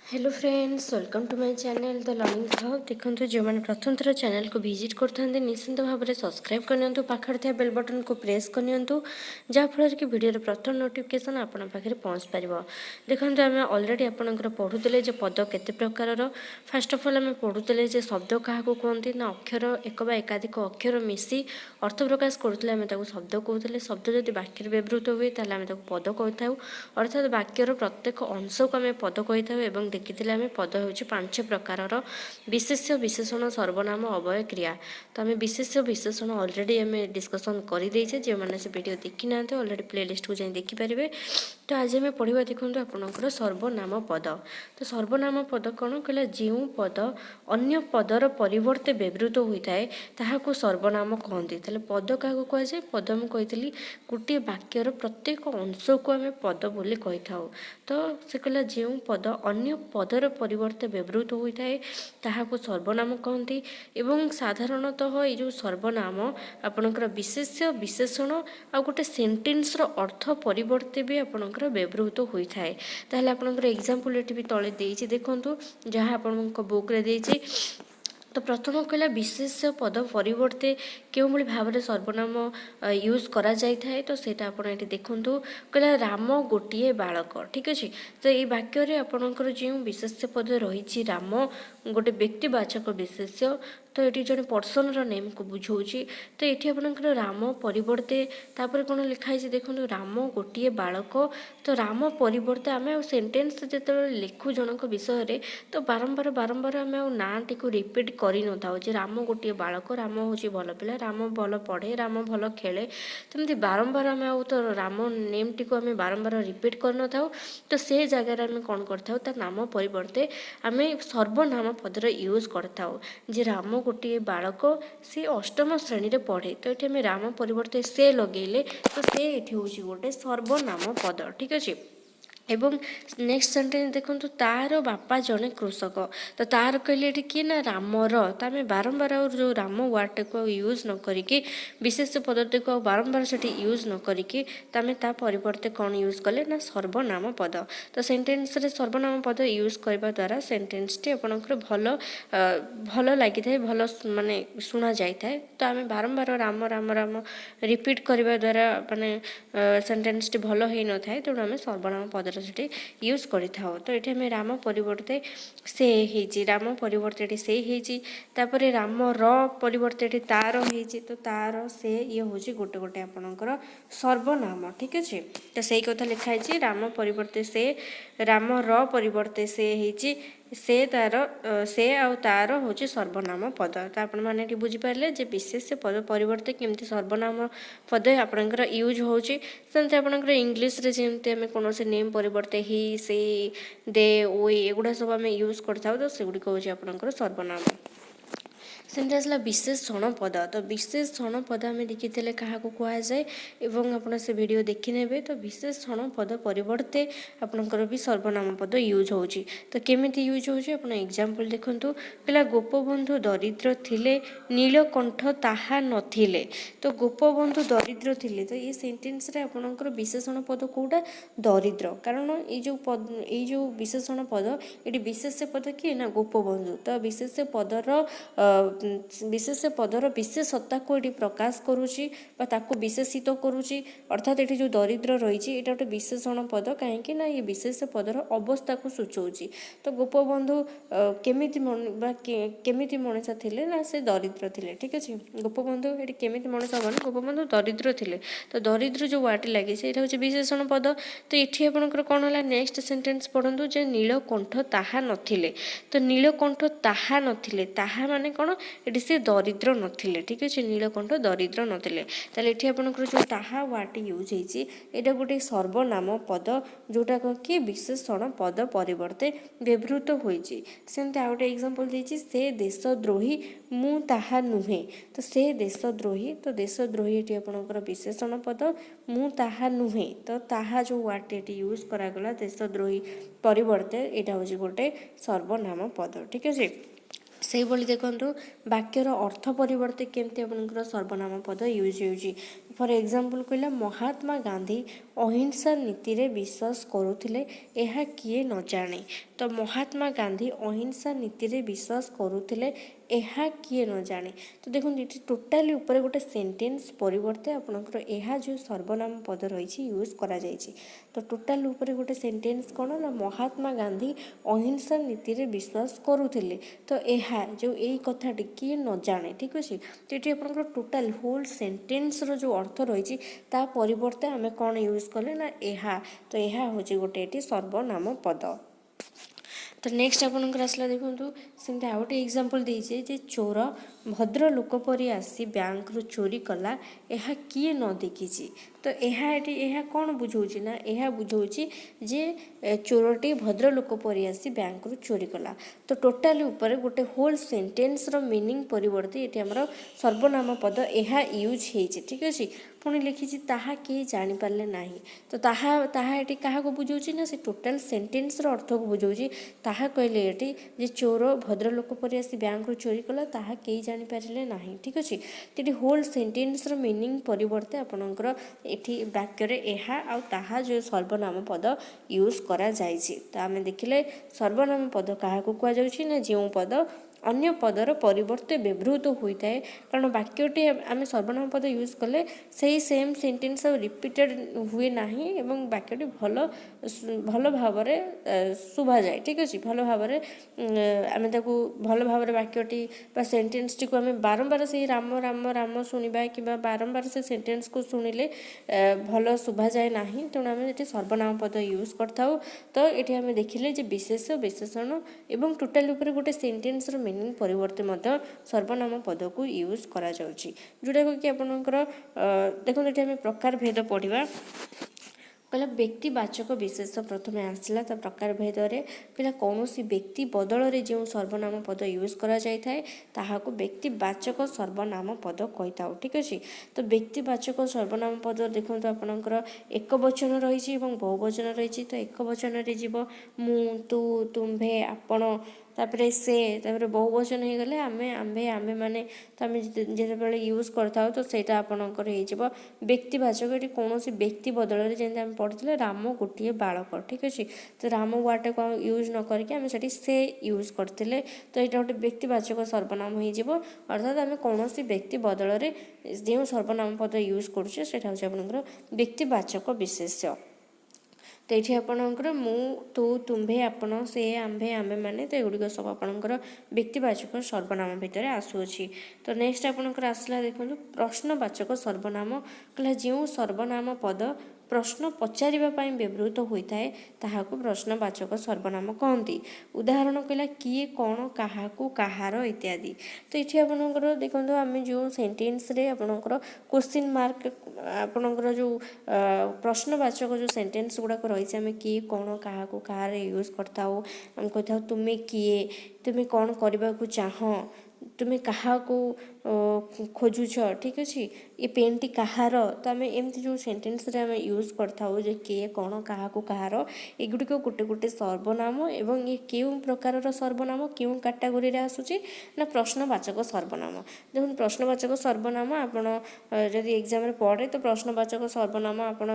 Hello friends, welcome to my channel the learning hub. देखो जो मैंने प्रथम थर चैनल को विजिट करते निश्चिंत भाव में सब्सक्राइब करनी, पाखर थे बेल बटन को प्रेस करनी, जहाँफल कि भिडियो प्रथम नोटिफिकेशन आपण पाखे पहुँच पार। देखो आम अलरेडी आपंकर पढ़ुले पद केते प्रकार। फास्ट अफ अल आम पढ़ुले शब्द क्या कहते ना अक्षर एक बा एकाधिक अक्षर मिसी अर्थ प्रकाश करुले शब्द कहते। शब्द जब वाक्य व्यवहृत हुए ताल पद कही अर्थात वाक्यर प्रत्येक अंश को आम पद कही। देखी आम पद हूँ 5 प्रकार विशेष्य विशेषण सर्वनाम अव्यय क्रिया। तो आम विशेष्य विशेषण अलरेडी आम डिस्कसन करदे जो मैंने से वीडियो देखी ना अलरेडी प्लेलिस्ट को जाए देखिपारे। तो आज आम पढ़ा देखो आपंकर सर्वनाम पद। तो सर्वनाम पद कौन कहला जो पद अन्य पदर परिवर्ते व्यवहृत होता है ताहाको सर्वनाम कहते। ताले पद क्या कहुए पद मुझे गोटे वाक्यर प्रत्येक अंश को आम पद बोली कही था। तो से कहला जो पद अन्य पदर परिवर्ते व्यवहृत होता है ताहाको सर्वनाम कहते। एवं साधारणतः ये जो सर्वनाम आपणकर विशेष्य विशेषण आ गोटे सेंटेन्सर अर्थ परिवर्ते भी आपणकर व्यवहृत होता है। ताहले आपणकर एग्जांपल ये भी तले देइछि देखंतु जहाँ आपणक बुक रे देइछि। तो प्रथम कहला विशेष्य पद परिवर्ते क्यों भाई भाव में सर्वनाम यूज करा जाय थाए। तो सेटा आपण एठी देखंतु कहला राम गोटिए बालक। ठीक अच्छे। तो ये वाक्य आपणकर जो विशेष्य पद रही राम गोटे व्यक्तिवाचक विशेष्य। तो ये जड़े पर्सन नेम को बुझाऊँगी। तो ये आपणकर राम परिवर्ते तापर कौन लिखाई देखो राम गोटिए बालक। तो राम परिवर्ते आम सेन्टेन्स जो लिखु जनक विषय तो बारंबार बारंबार आम ना टी रिपीट कर नौ जे राम गोटे बालक राम हूँ भल पिला राम भल पढ़े राम भल खेले। तमती बारंबार आम तो राम नेम टी आम बारंबार रिपीट कर नौ। तो से जगार आम कौन कर नाम परिवर्ते आम सर्वनाम पदर यूज करता जे राम गोटे बालक सी अष्टम श्रेणी रे पढ़े। तो ये आम राम परिवर्ते से लगेले तो से ये हूँ गोटे सर्वनाम पद। ठीक अच्छे। एवं नेक्स्ट सेंटेंस देखो तार बापा जड़े कृषक। तो तार कहले किए ना रामर। तो आम बारंबार जो राम वार्ड को यूज न करिकी विशेष पदटी को बारंबार से यूज न करिकी तो आम ता परिवर्ते कौन यूज कले ना सर्वनाम पद। तो सेंटेन्स रे सर्वनाम पद यूज करने द्वारा सेंटेन्स टी आपंकर भल भल लगी था भल माने शुणा जाए। तो आम बारंबार राम राम राम रिपीट करने द्वारा माने सेंटेन्स टी भल हो न था। तेणु आम सर्वनाम पद यूज करि थाओ। तो ये आम राम परिवर्ते से ही राम परिवर्ते से ही राम र परिवर्ते तार हो तो तार से ये हूँ गोटे गोटे आपणकर सर्वनाम। ठीक अच्छे। तो सही कथा लिखाई राम परिवर्ते से राम र परिवर्ते से तार से आ तार हूँ सर्वनाम पद। तो आपण मैंने बुझीपारे जे विशेष पद परिवर्ते केमती सर्वनाम पद आपणकर यूज होची। सेमती आपणकर इंग्लीश रे जेमती आम कौन से नेम परिवर्ते ही से दे ओ एगुड़ा सब आम यूज करता। तो सेगुड़ी हूँ आपणकर सर्वनाम। सेमती आसला विशेषण पद। तो विशेषण पद आम देखी क्या कहुए एवं आप से वीडियो देखी ने। तो विशेषण पद परिवर्ते आपणकर भी सर्वनाम पद यूज हो। तो केमिति यूज हो एग्जांपल देखंतु कहला गोपबंधु दरिद्र थिले नीलकंठ ताहा नथिले। तो गोपबंधु दरिद्र थिले तो ये सेंटेन्स रे आपणकर विशेषण पद कोटा दरिद्र। कारण ये विशेषण पद ये विशेष पद किए ना गोपबंधु। तो विशेष पदर विशेषता को ये प्रकाश करुच्ची विशेषित करुच्ची। अर्थात ये जो दरिद्र रही है गोटे विशेषण पद कहीं ना ये विशेष पदर अवस्था को सूचाऊँगी। तो गोपबंधु केमिति मनीष थिले ना से दरिद्र थिले। ठीक अच्छे। गोपबंधु ये केमिति मनीष हम गोपबंधु दरिद्र थिले। तो दरिद्र जो वार्ड लगे से हूँ विशेषण पद। तो ये आपंकर कौन है नेक्स्ट सेंटेंस पढ़ु जे नीलकंठ ताहा नथिले। तो नीलकंठ ताहा नथिले ताहा माने कौन ये से दरिद्र नथिले। ठीक अच्छे। नीलकंठ दरिद्र नथिले ताले ये आपंकर जो ताहा वार्ड यूज होता गोटे सर्वनाम पद जोटा कि विशेषण पद परिवर्ते व्यवहृत होती। सेमती आ गए एग्जांपल देछि से देशद्रोही मु ताहा नुहे। तो से देशद्रोही तो देशद्रोही ये आपंकर विशेषण पद मु ताहा नुहे। तो ताहा जो वार्ड ये यूज करागला देशद्रोही परिवर्ते यहाँ हूँ गोटे सर्वनाम पद। ठीक है। ସେଇଭଳି ଦେଖନ୍ତୁ ବାକ୍ୟର ଅର୍ଥ ପରିବର୍ତ୍ତେ କେମିତି ଆପଣଙ୍କର ସର୍ବନାମ ପଦ ୟୁଜ୍ ହେଉଛି। ଫର୍ ଏକ୍ଜାମ୍ପଲ୍ କହିଲା ମହାତ୍ମା ଗାନ୍ଧୀ ଅହିଂସା ନୀତିରେ ବିଶ୍ୱାସ କରୁଥିଲେ, ଏହା କିଏ ନ ଜାଣେ। ତ ମହାତ୍ମା ଗାନ୍ଧୀ ଅହିଂସା ନୀତିରେ ବିଶ୍ୱାସ କରୁଥିଲେ, ଏହା କିଏ ନ ଜାଣେ। ତ ଦେଖନ୍ତୁ ଏଠି ଟୋଟାଲି ଉପରେ ଗୋଟେ ସେଣ୍ଟେନ୍ସ ପରିବର୍ତ୍ତେ ଆପଣଙ୍କର ଏହା ଯେଉଁ ସର୍ବନାମ ପଦ ରହିଛି ୟୁଜ୍ କରାଯାଇଛି। ତ ଟୋଟାଲ ଉପରେ ଗୋଟେ ସେଣ୍ଟେନ୍ସ କ'ଣ ନା ମହାତ୍ମା ଗାନ୍ଧୀ ଅହିଂସା ନୀତିରେ ବିଶ୍ୱାସ କରୁଥିଲେ। ତ ଏହା ଯେଉଁ ଏଇ କଥାଟି କିଏ ନ ଜାଣେ, ଠିକ୍ ଅଛି। ତ ଏଠି ଆପଣଙ୍କର ଟୋଟାଲ ହୋଲ୍ ସେଣ୍ଟେନ୍ସର ଯେଉଁ ଅର୍ଥ ରହିଛି ତା ପରିବର୍ତ୍ତେ ଆମେ କ'ଣ ୟୁଜ୍ କଲେ ନା ଏହା। ତ ଏହା ହେଉଛି ଗୋଟେ ଏଠି ସର୍ବନାମ ପଦ। ତ ନେକ୍ସଟ ଆପଣଙ୍କର ଆସିଲା ଦେଖନ୍ତୁ ସେମିତି ଆଉ ଗୋଟେ ଏକ୍ଜାମ୍ପଲ୍ ଦେଇଛି ଯେ ଚୋର ଭଦ୍ରଲୋକ ପରି ଆସି ବ୍ୟାଙ୍କରୁ ଚୋରି କଲା, ଏହା କିଏ ନ ଦେଖିଛି। ତ ଏହା କ'ଣ ବୁଝଉଛି ନା ଏହା ବୁଝଉଛି ଯେ ଚୋରଟି ଭଦ୍ରଲୋକ ପରି ଆସି ବ୍ୟାଙ୍କରୁ ଚୋରି କଲା। ତ ଟୋଟାଲି ଉପରେ ଗୋଟେ ହୋଲ୍ ସେଣ୍ଟେନ୍ସର ମିନିଂ ପରିବର୍ତ୍ତେ ଏଠି ଆମର ସର୍ବନାମ ପଦ ଏହା ୟୁଜ୍ ହେଇଛି, ଠିକ୍ ଅଛି। ପୁଣି ଲେଖିଛି ତାହା କେହି ଜାଣିପାରିଲେ ନାହିଁ। ତ ତାହା ଏଠି କାହାକୁ ବୁଝଉଛି ନା ସେ ଟୋଟାଲ ସେଣ୍ଟେନ୍ସର ଅର୍ଥକୁ ବୁଝଉଛି। ତାହା କହିଲେ ଏଠି ଯେ ଚୋର ଭଦ୍ରଲୋକ ପରି ଆସି ବ୍ୟାଙ୍କରୁ ଚୋରି କଲା, ତାହା କେହି ଜାଣିପାରିଲେ ନାହିଁ, ଠିକ୍ ଅଛି। ତ ଏଠି ହୋଲ୍ ସେଣ୍ଟେନ୍ସର ମିନିଂ ପରିବର୍ତ୍ତେ ଆପଣଙ୍କର ଏଠି ବାକ୍ୟରେ ଏହା ଆଉ ତାହା ଯେଉଁ ସର୍ବନାମ ପଦ ୟୁଜ୍ କରାଯାଇଛି। ତ ଆମେ ଦେଖିଲେ ସର୍ବନାମ ପଦ କାହାକୁ କୁହାଯାଉଛି ନା ଯେଉଁ ପଦ ଅନ୍ୟ ପଦର ପରିବର୍ତ୍ତେ ବ୍ୟବହୃତ ହୋଇଥାଏ। କାରଣ ବାକ୍ୟଟି ଆମେ ସର୍ବନାମ ପଦ ୟୁଜ୍ କଲେ ସେହି ସେମ୍ ସେଣ୍ଟେନ୍ସ ଆଉ ରିପିଟେଡ଼ ହୁଏ ନାହିଁ ଏବଂ ବାକ୍ୟଟି ଭଲ ଭାବରେ ଶୁଭାଯାଏ, ଠିକ୍ ଅଛି। ଭଲ ଭାବରେ ଆମେ ତାକୁ ଭଲ ଭାବରେ ବାକ୍ୟଟି ବା ସେଣ୍ଟେନ୍ସଟିକୁ ଆମେ ବାରମ୍ବାର ସେଇ ରାମ ରାମ ରାମ ଶୁଣିବା କିମ୍ବା ବାରମ୍ବାର ସେ ସେଣ୍ଟେନ୍ସକୁ ଶୁଣିଲେ ଭଲ ଶୁଭାଯାଏ ନାହିଁ। ତେଣୁ ଆମେ ଏଠି ସର୍ବନାମ ପଦ ୟୁଜ୍ କରିଥାଉ। ତ ଏଠି ଆମେ ଦେଖିଲେ ଯେ ବିଶେଷ ବିଶେଷଣ ଏବଂ ଟୋଟାଲ ଉପରେ ଗୋଟେ ସେଣ୍ଟେନ୍ସର ମିନିଂ ପରିବର୍ତ୍ତେ ମଧ୍ୟ ସର୍ବନାମ ପଦକୁ ୟୁଜ୍ କରାଯାଉଛି। ଯେଉଁଟାକୁ କି ଆପଣଙ୍କର ଦେଖନ୍ତୁ ଏଠି ଆମେ ପ୍ରକାର ଭେଦ ପଢ଼ିବା। କହିଲା ବ୍ୟକ୍ତିବାଚକ ବିଶେଷ ପ୍ରଥମେ ଆସିଲା ତା ପ୍ରକାର ଭେଦରେ କହିଲା କୌଣସି ବ୍ୟକ୍ତି ବଦଳରେ ଯେଉଁ ସର୍ବନାମ ପଦ ୟୁଜ୍ କରାଯାଇଥାଏ ତାହାକୁ ବ୍ୟକ୍ତିବାଚକ ସର୍ବନାମ ପଦ କହିଥାଉ, ଠିକ୍ ଅଛି। ତ ବ୍ୟକ୍ତିବାଚକ ସର୍ବନାମ ପଦ ଦେଖନ୍ତୁ ଆପଣଙ୍କର ଏକ ବଚନ ରହିଛି ଏବଂ ବହୁବଚନ ରହିଛି। ତ ଏକ ବଚନରେ ଯିବ ମୁଁ, ତୁ, ତୁମ୍ଭେ, ଆପଣ, ତାପରେ ସେ, ତାପରେ ବହୁବଚନ ହେଇଗଲେ ଆମେ, ଆମ୍ଭେ, ଆମ୍ଭେମାନେ। ତ ଆମେ ଯେତେବେଳେ ୟୁଜ୍ କରିଥାଉ ତ ସେଇଟା ଆପଣଙ୍କର ହେଇଯିବ ବ୍ୟକ୍ତିବାଚକ। ଏଠି କୌଣସି ବ୍ୟକ୍ତି ବଦଳରେ ଯେମିତି ଆମେ ପଢ଼ିଥିଲେ ରାମ ଗୋଟିଏ ବାଳକ, ଠିକ୍ ଅଛି। ତ ରାମ ୱାର୍ଡ଼ଟାକୁ ୟୁଜ୍ ନ କରିକି ଆମେ ସେଠି ସେ ୟୁଜ୍ କରିଥିଲେ। ତ ଏଇଟା ଗୋଟେ ବ୍ୟକ୍ତିବାଚକ ସର୍ବନାମ ହେଇଯିବ। ଅର୍ଥାତ୍ ଆମେ କୌଣସି ବ୍ୟକ୍ତି ବଦଳରେ ଯେଉଁ ସର୍ବନାମ ପଦ ୟୁଜ୍ କରୁଛେ ସେଇଟା ହେଉଛି ଆପଣଙ୍କର ବ୍ୟକ୍ତିବାଚକ ବିଶେଷ୍ୟ। ତ ଏଠି ଆପଣଙ୍କର ମୁଁ, ତୁ, ତୁମ୍ଭେ, ଆପଣ, ସେ, ଆମ୍ଭେ, ଆମ୍ଭେମାନେ ତ ଏଗୁଡ଼ିକ ସବୁ ଆପଣଙ୍କର ବ୍ୟକ୍ତିବାଚକ ସର୍ବନାମ ଭିତରେ ଆସୁଅଛି। ତ ନେକ୍ସଟ ଆପଣଙ୍କର ଆସିଲା ଦେଖନ୍ତୁ ପ୍ରଶ୍ନବାଚକ ସର୍ବନାମ। କହିଲା ଯେଉଁ ସର୍ବନାମ ପଦ ପ୍ରଶ୍ନ ପଚାରିବା ପାଇଁ ବ୍ୟବହୃତ ହୋଇଥାଏ ତାହାକୁ ପ୍ରଶ୍ନବାଚକ ସର୍ବନାମ କହନ୍ତି। ଉଦାହରଣ କହିଲା କିଏ, କ'ଣ, କାହାକୁ, କାହାର ଇତ୍ୟାଦି। ତ ଏଠି ଆପଣଙ୍କର ଦେଖନ୍ତୁ ଆମେ ଯେଉଁ ସେଣ୍ଟେନ୍ସରେ ଆପଣଙ୍କର କ୍ୱେଶ୍ଚିନ୍ ମାର୍କ ଆପଣଙ୍କର ଯେଉଁ ପ୍ରଶ୍ନବାଚକ ଯେଉଁ ସେଣ୍ଟେନ୍ସ ଗୁଡ଼ାକ ରହିଛି ଆମେ କିଏ, କ'ଣ, କାହାକୁ, କାହାର ୟୁଜ୍ କରିଥାଉ। ଆମେ କହିଥାଉ ତୁମେ କିଏ, ତୁମେ କ'ଣ କରିବାକୁ ଚାହଁ, ତୁମେ କାହାକୁ ଖୋଜୁଛ, ଠିକ୍ ଅଛି। ଏ ପେନ୍ଟି କାହାର। ତ ଆମେ ଏମିତି ଯେଉଁ ସେଣ୍ଟେନ୍ସରେ ଆମେ ୟୁଜ୍ କରିଥାଉ ଯେ କିଏ, କ'ଣ, କାହାକୁ, କାହାର, ଏଗୁଡ଼ିକ ଗୋଟେ ଗୋଟେ ସର୍ବନାମ ଏବଂ ଏ କେଉଁ ପ୍ରକାରର ସର୍ବନାମ କେଉଁ କାଟାଗୋରୀରେ ଆସୁଛି ନା ପ୍ରଶ୍ନବାଚକ ସର୍ବନାମ। ଦେଖନ୍ତୁ ପ୍ରଶ୍ନବାଚକ ସର୍ବନାମ ଆପଣ ଯଦି ଏକ୍ଜାମ୍ରେ ପଢ଼େ ତ ପ୍ରଶ୍ନବାଚକ ସର୍ବନାମ ଆପଣ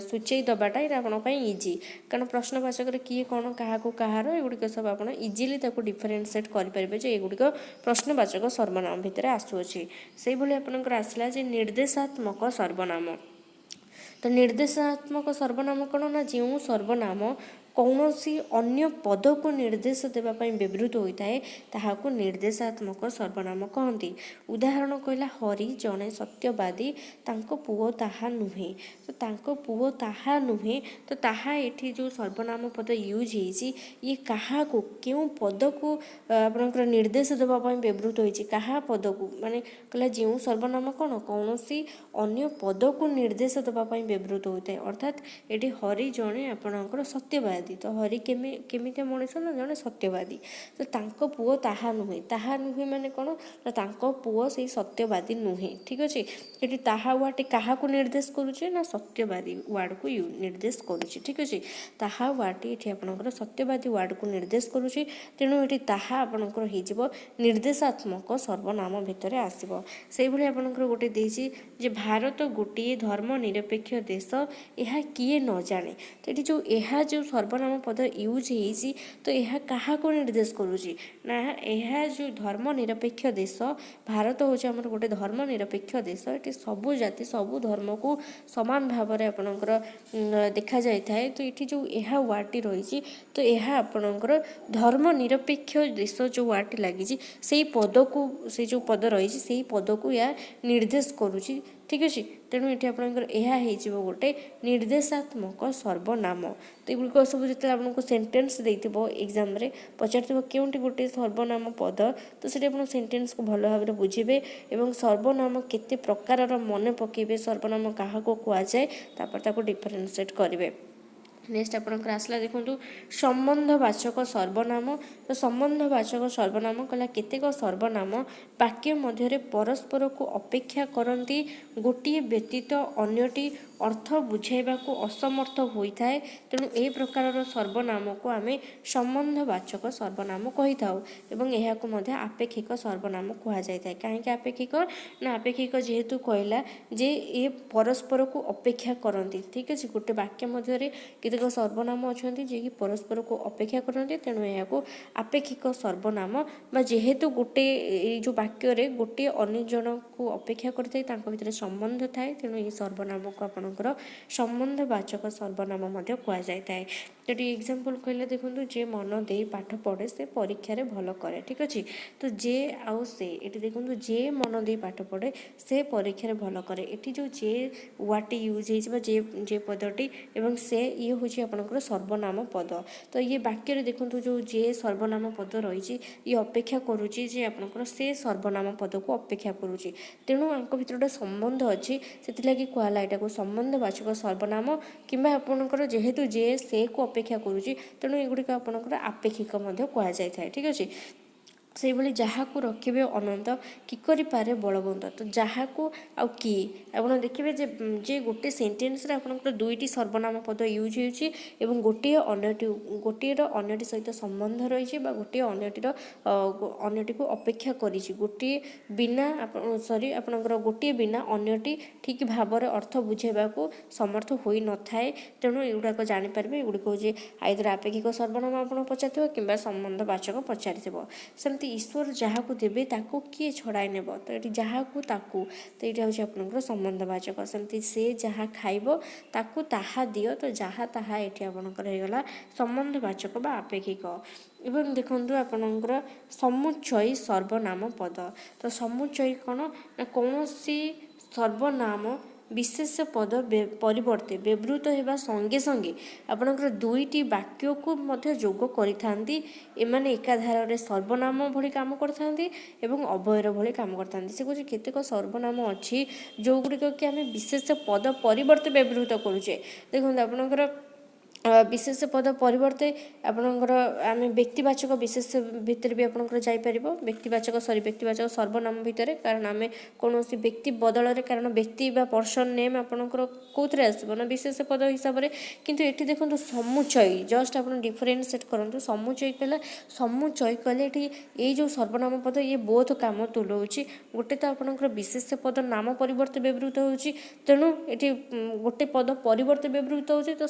ସୂଚେଇ ଦେବାଟା ଏଇଟା ଆପଣଙ୍କ ପାଇଁ ଇଜି। କାରଣ ପ୍ରଶ୍ନବାଚକରେ କିଏ, କ'ଣ, କାହାକୁ, କାହାର ଏଗୁଡ଼ିକ ସବୁ ଆପଣ ଇଜିଲି ତାକୁ ଡିଫରେନ୍ସିଏଟ୍ କରିପାରିବେ ଯେ ଏଗୁଡ଼ିକ ପ୍ରଶ୍ନବାଚକ ସର୍ବନାମ ଭିତରେ ଆସୁଅଛି। ସେଇଭଳି ଆପଣଙ୍କର ଆସିଲା ଯେ ନିର୍ଦ୍ଦେଶାତ୍ମକ ସର୍ବନାମ। ତ ନିର୍ଦ୍ଦେଶାତ୍ମକ ସର୍ବନାମ କ'ଣ ନା ଯେଉଁ ସର୍ବନାମ କୌଣସି ଅନ୍ୟ ପଦକୁ ନିର୍ଦ୍ଦେଶ ଦେବା ପାଇଁ ବ୍ୟବହୃତ ହୋଇଥାଏ ତାହାକୁ ନିର୍ଦ୍ଦେଶାତ୍ମକ ସର୍ବନାମ କହନ୍ତି। ଉଦାହରଣ କହିଲା ହରି ଜଣେ ସତ୍ୟବାଦୀ, ତାଙ୍କ ପୁଅ ତାହା ନୁହେଁ। ତ ତାଙ୍କ ପୁଅ ତାହା ନୁହେଁ। ତ ତାହା ଏଠି ଯେଉଁ ସର୍ବନାମ ପଦ ୟୁଜ୍ ହେଇଛି ଇଏ କାହାକୁ କେଉଁ ପଦକୁ ଆପଣଙ୍କର ନିର୍ଦ୍ଦେଶ ଦେବା ପାଇଁ ବ୍ୟବହୃତ ହୋଇଛି, କାହା ପଦକୁ ମାନେ କହିଲା ଯେଉଁ ସର୍ବନାମ କ'ଣ କୌଣସି ଅନ୍ୟ ପଦକୁ ନିର୍ଦ୍ଦେଶ ଦେବା ପାଇଁ ବ୍ୟବହୃତ ହୋଇଥାଏ। ଅର୍ଥାତ୍ ଏଠି ହରି ଜଣେ ଆପଣଙ୍କର ସତ୍ୟବାଦୀ ସत्यବାଦୀ। तो हरि केमितिया मनीष ना जड़े सत्यवादी। तो तांको पुओ ताहा नुहे माने कौन ना तांको पुओ से सत्यवादी नुहे। ठीक अच्छे ये ताहा वार्ड क्या निर्देश करुचे ना सत्यवादी वार्ड को निर्देश करुचे। ठीक अच्छे ताहा वार्ड ये आपंकर सत्यवादी वार्ड को निर्देश करुचे तेणु ये ताहा आपंकर हो निर्देशात्मक सर्वनाम भितर आसो। से भाई आपंकर गोटे देसी जे भारत गोटे धर्मनिरपेक्ष देश यह किए न जाने। तो ये जो सर्वनाम पद यूज हो तो यह क्या निर्देश करुँची ना यह जो धर्मनिरपेक्ष देश भारत हूँ आम गोटे धर्मनिरपेक्ष देश ये सबू जाति सबू धर्म को समान भाव में आपणकर देखा जाए। तो ये जो यह वार्डटी रही तो यह आपणकर धर्मनिरपेक्ष देश जो वार्डटी लगी से पद को से जो पद रही से पद को यह निर्देश करुँची। ठीक अच्छे तेणु ये आपंकर यह गोटे निर्देशात्मक सर्वनाम। तो युग सब जो आपको सेन्टेन्स देथिबो एग्जाम रे पचार केउंटी गोटे सर्वनाम पद तो से सेन्टेन्स को भल भाव में बुझे और सर्वनाम केते प्रकार मन पकेबे सर्वनाम क्या कहुए तापर डिफरेन्शिएट करेंगे। नेक्स्ट आपंकर आसला देखूँ संबंधवाचक सर्वनाम। तो संबंधवाचक सर्वनाम कहला केतेक सर्वनाम वाक्य मध्य परस्पर को अपेक्षा करती गोटे व्यतीत अन्यटी अर्थ बुझाइबा को असमर्थ होता है। तेणु ए प्रकार सर्वनाम को आम संबंधवाचक सर्वनाम कही था एवं यह आपेक्षिक सर्वनाम कहुए। कहीं आपेक्षिक ना आपेक्षिक जेहेतु कहला जे ये परस्पर को अपेक्षा करती। ठीक अच्छे गोटे वाक्य मध्य केतेक सर्वनाम अच्छा जे कि परस्पर को अपेक्षा करते तेणु यह आपेक्षिक सर्वनाम जेहेतु गोटे जो वाक्य गोटे अन्य जन को अपेक्षा करते भितर संबंध थाए तेणु ये सर्वनाम को आपणकर संबंधवाचक सर्वनाम कहुए। तो एग्जांपल कहले देखो जे मन दे पाठ पढ़े से परीक्षा रे भल करे। ठीक अच्छे तो जे आउ से ये देखो जे मन दे पाठ पढ़े से परीक्षा रे भल करे ये जो जे वाटी यूज हो जे पदटी एवं से ये हूँ आपंकर सर्वनाम पद। तो ये वाक्य देखो जो जे सर्वनाम पद रही ये अपेक्षा करुच्ची जे आपंकर से सर्वनाम पद को अपेक्षा करुच्ची तेणु आंक भितर गोटे संबंध अच्छी से कहला यहाँ संबंधवाचक सर्वनाम कि आपंकर जेहेतु जे से को अपेक्षा करुच्ची तेणु एगुड़िक आपंकर आपेक्षिक कहुए। ठीक अच्छे से भाई जहाँ को रखिए अनंत कि करि पारे बलवंत। तो जहाँ को आउ कि आप देखिए जे गोटे सेन्टेन्स आपंकर दुईटी सर्वनाम पद यूज हो गोटे अन्यटी सहित संबंध रही गोटे अन्यटी को अपेक्षा करी गोटे बिना सॉरी आपंकर गोटे बिना अन्यटी ठीक भाव में अर्थ बुझेबा को समर्थ हो न थाए। तेणु एगुड़ाक जानीपारे एगुड़िक हूँ आइदर आपेक्षिक सर्वनाम आप पचार कि संबंधवाचक पचार ईश्वर जहाँ को देवे ताको किए छड़ाई नेब। तो ये जहाँ को ताकू तो ये हूँ आपंकर संबंधवाचक सेमती से जहाँ खाइब ताकू ताहा दियो तो जहाँ ताहा ये आपंकर होगा संबंधवाचक बा आपेक्षिक। एवं देखो आपंकर समुच्चयी सर्वनाम पद। तो समुच्चयी कौन सी सर्वनाम विशेष पद परिवर्ते व्यवहृत होगा संगे संगे आपंकर दुईटी वाक्य को मध्य जोग करिथांती एमाने एकाधार सर्वनाम भली काम करथांती एवं अव्ययर भली काम करथांती। से कुछ केतेक सर्वनाम अच्छी जो गुड़िक कि आम विशेष पद परिवर्ते व्यवहृत करुचे। देखो आपंकर विशेष पद परिवर्ते आपंकर आम व्यक्तिवाचक विशेष भितर भी आपंकर जापर व्यक्तिवाचक व्यक्तिवाचक सर्वनाम भितर कारण आम कौन व्यक्ति बदल कारण व्यक्ति बा पर्सन नेम आपंकर कौन आसो ना विशेष पद हिसाब से। किंतु ये देखो समुच्चयी जस्ट आप डिफरेन्शिएट करूँ समुच्चयी कहला समुच्चयी कहले ये जो सर्वनाम पद ये बहुत काम तुलाऊँच गोटे तो आपंकर विशेष पद नाम परिवर्ते व्यवहृत होची तेणु ये गोटे पद परिवर्ते व्यवहृत होची तो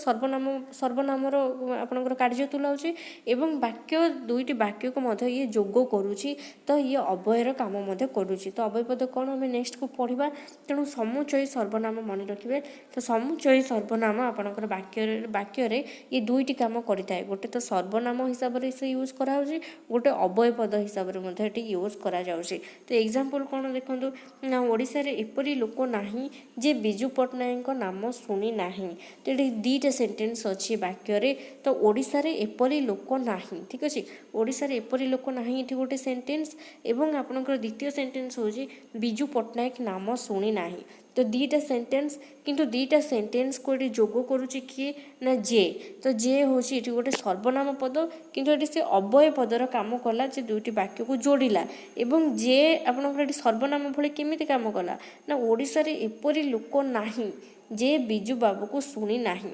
सर्वनामर आपंकर कार्य तुलाऊँच एवं वाक्य दुईटी वाक्य को मध्य ये जोग करुच्ची तो ये अव्ययर काम करुच्ची। तो अव्यय पद कौन आम नेक्स्ट को पढ़ा तेणु समुच्चयी सर्वनाम मन रखिए। तो समुच्चयी सर्वनाम आपंकर वाक्य ये दुईटी काम करें गोटे तो सर्वनाम हिसाब से यूज कराऊँच गोटे अव्यय पद हिसाब से यूज करा जाउछि। तो एग्जांपल कौन देखो ना ओडिशा रे एपरी लोक नाही जे बिजू पट्टनायक नाम शुणी नाही। तो ये दुईटा सेंटेंस अच्छी ଅଛି ବାକ୍ୟରେ ତ ଓଡ଼ିଶାରେ ଏପରି ଲୋକ ନାହିଁ ଠିକ୍ ଅଛି ଓଡ଼ିଶାରେ ଏପରି ଲୋକ ନାହିଁ ଏଠି ଗୋଟେ ସେଣ୍ଟେନ୍ସ ଏବଂ ଆପଣଙ୍କର ଦ୍ୱିତୀୟ ସେଣ୍ଟେନ୍ସ ହେଉଛି ବିଜୁ ପଟ୍ଟନାୟକ ନାମ ଶୁଣି ନାହିଁ ତ ଦୁଇଟା ସେଣ୍ଟେନ୍ସ କିନ୍ତୁ ଦୁଇଟା ସେଣ୍ଟେନ୍ସକୁ ଏଠି ଯୋଗ କରୁଛି କିଏ ନା ଯେ ତ ଯେ ହେଉଛି ଏଠି ଗୋଟେ ସର୍ବନାମ ପଦ କିନ୍ତୁ ଏଠି ସେ ଅବୟ ପଦର କାମ କଲା ଯେ ଦୁଇଟି ବାକ୍ୟକୁ ଯୋଡ଼ିଲା ଏବଂ ଯେ ଆପଣଙ୍କର ଏଠି ସର୍ବନାମ ଭଳି କେମିତି କାମ କଲା ନା ଓଡ଼ିଶାରେ ଏପରି ଲୋକ ନାହିଁ ଯେ ବିଜୁ ବାବୁକୁ ଶୁଣି ନାହିଁ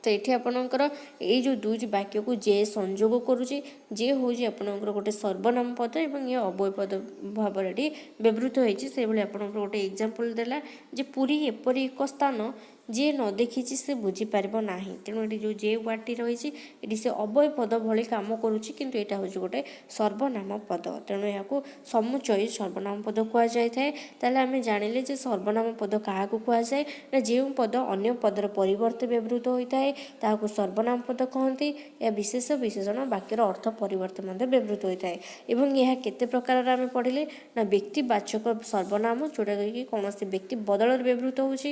ତ ଏଠି ଆପଣଙ୍କର ଏଇ ଯେଉଁ ଦୁଇଟି ବାକ୍ୟକୁ ଯେ ସଂଯୋଗ କରୁଛି ଯେ ହେଉଛି ଆପଣଙ୍କର ଗୋଟେ ସର୍ବନାମ ପଦ ଏବଂ ଏ ଅବୟ ପଦ ଭାବରେ ଏଠି ବ୍ୟବହୃତ ହୋଇଛି ସେଭଳି ଆପଣଙ୍କର ଗୋଟେ ଏକ୍ଜାମ୍ପଲ୍ ଦେଲା ଯେ ପୁରୀ ଏପରି ଏକ ସ୍ଥାନ ଯିଏ ନ ଦେଖିଛି ସେ ବୁଝିପାରିବ ନାହିଁ ତେଣୁ ଏଠି ଯେଉଁ ଯେ ୱାର୍ଡ଼ଟି ରହିଛି ଏଠି ସେ ଅବୟ ପଦ ଭଳି କାମ କରୁଛି କିନ୍ତୁ ଏଇଟା ହେଉଛି ଗୋଟେ ସର୍ବନାମ ପଦ ତେଣୁ ଏହାକୁ ସମୁଚୟୀ ସର୍ବନାମ ପଦ କୁହାଯାଇଥାଏ ତାହେଲେ ଆମେ ଜାଣିଲେ ଯେ ସର୍ବନାମ ପଦ କାହାକୁ କୁହାଯାଏ ନା ଯେଉଁ ପଦ ଅନ୍ୟ ପଦର ପରିବର୍ତ୍ତେ ବ୍ୟବହୃତ ହୋଇଥାଏ ତାହାକୁ ସର୍ବନାମ ପଦ କହନ୍ତି ଏହା ବିଶେଷ ବିଶେଷଣ ବାକ୍ୟର ଅର୍ଥ ପରିବର୍ତ୍ତେ ମଧ୍ୟ ବ୍ୟବହୃତ ହୋଇଥାଏ ଏବଂ ଏହା କେତେ ପ୍ରକାରର ଆମେ ପଢ଼ିଲେ ନା ବ୍ୟକ୍ତିବାଚକ ସର୍ବନାମ ଯେଉଁଟାକି କୌଣସି ବ୍ୟକ୍ତି ବଦଳରେ ବ୍ୟବହୃତ ହେଉଛି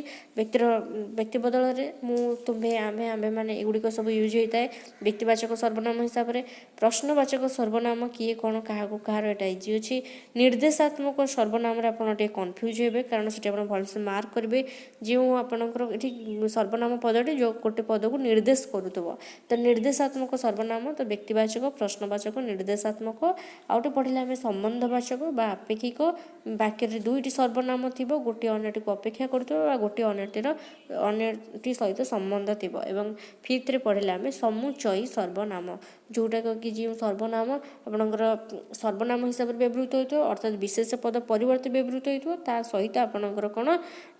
ବ୍ୟକ୍ତି ବଦଳରେ ମୁଁ ତୁମ୍ଭେ ଆମ୍ଭେ ଆମ୍ଭେମାନେ ଏଗୁଡ଼ିକ ସବୁ ୟୁଜ୍ ହୋଇଥାଏ ବ୍ୟକ୍ତିବାଚକ ସର୍ବନାମ ହିସାବରେ ପ୍ରଶ୍ନବାଚକ ସର୍ବନାମ କିଏ କ'ଣ କାହାକୁ କାହାର ଏଇଟା ଇଜି ଅଛି ନିର୍ଦ୍ଦେଶାତ୍ମକ ସର୍ବନାମରେ ଆପଣ ଟିକେ କନଫ୍ୟୁଜ୍ ହେବେ କାରଣ ସେଠି ଆପଣ ଭଲସେ ମାର୍କ କରିବେ ଯେଉଁ ଆପଣଙ୍କର ଏଠି ସର୍ବନାମ ପଦଟି ଯେଉଁ ଗୋଟେ ପଦକୁ ନିର୍ଦ୍ଦେଶ କରୁଥିବ ତ ନିର୍ଦ୍ଦେଶାତ୍ମକ ସର୍ବନାମ ତ ବ୍ୟକ୍ତିବାଚକ ପ୍ରଶ୍ନବାଚକ ନିର୍ଦ୍ଦେଶାତ୍ମକ ଆଉ ଗୋଟେ ପଢ଼ିଲେ ଆମେ ସମ୍ବନ୍ଧବାଚକ ବା ଆପେକ୍ଷିକ ବାକ୍ୟରେ ଦୁଇଟି ସର୍ବନାମ ଥିବ ଗୋଟିଏ ଅନ୍ୟଟିକୁ ଅପେକ୍ଷା କରୁଥିବ ବା ଗୋଟିଏ ଅନ୍ୟଟି ସହିତ ସମ୍ବନ୍ଧ ଥିବ ଏବଂ ଫିଫ୍ଥରେ ପଢ଼ିଲେ ଆମେ ସମୁଚୟୀ ସର୍ବନାମ ଯେଉଁଟାକ କି ଯେଉଁ ସର୍ବନାମ ଆପଣଙ୍କର ସର୍ବନାମ ହିସାବରେ ବ୍ୟବହୃତ ହୋଇଥିବ ଅର୍ଥାତ୍ ବିଶେଷ ପଦ ପରିବର୍ତ୍ତେ ବ୍ୟବହୃତ ହୋଇଥିବ ତା ସହିତ ଆପଣଙ୍କର କ'ଣ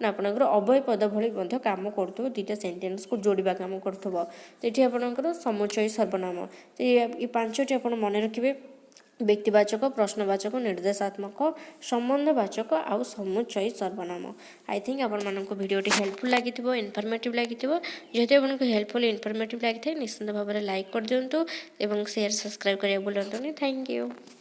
ନା ଆପଣଙ୍କର ଅବୟ ପଦ ଭଳି ମଧ୍ୟ କାମ କରୁଥିବ ଦୁଇଟା ସେଣ୍ଟେନ୍ସକୁ ଯୋଡ଼ିବା କାମ କରୁଥିବ ତ ଏଠି ଆପଣଙ୍କର ସମୁଚୟୀ ସର୍ବନାମ ତ ଏ ପାଞ୍ଚଟି ଆପଣ ମନେ ରଖିବେ ବ୍ୟକ୍ତିବାଚକ ପ୍ରଶ୍ନବାଚକ ନିର୍ଦ୍ଦେଶାତ୍ମକ ସମ୍ବନ୍ଧବାଚକ ଆଉ ସମୁଚୟୀ ସର୍ବନାମ ଆଇ ଥିଙ୍କ ଆପଣମାନଙ୍କୁ ଭିଡ଼ିଓଟି ହେଲ୍ପଫୁଲ୍ ଲାଗିଥିବ ଇନଫର୍ମେଟିଭ୍ ଲାଗିଥିବ ଯେହେତୁ ଆପଣଙ୍କୁ ହେଲ୍ପଫୁଲ୍ ଇନଫର୍ମେଟିଭ୍ ଲାଗିଥାଏ ନିଶ୍ଚିନ୍ତ ଭାବରେ ଲାଇକ୍ କରିଦିଅନ୍ତୁ ଏବଂ ସେୟାର ସବସ୍କ୍ରାଇବ୍ କରିବାକୁ ଭୁଲନ୍ତୁନି ଥ୍ୟାଙ୍କ ୟୁ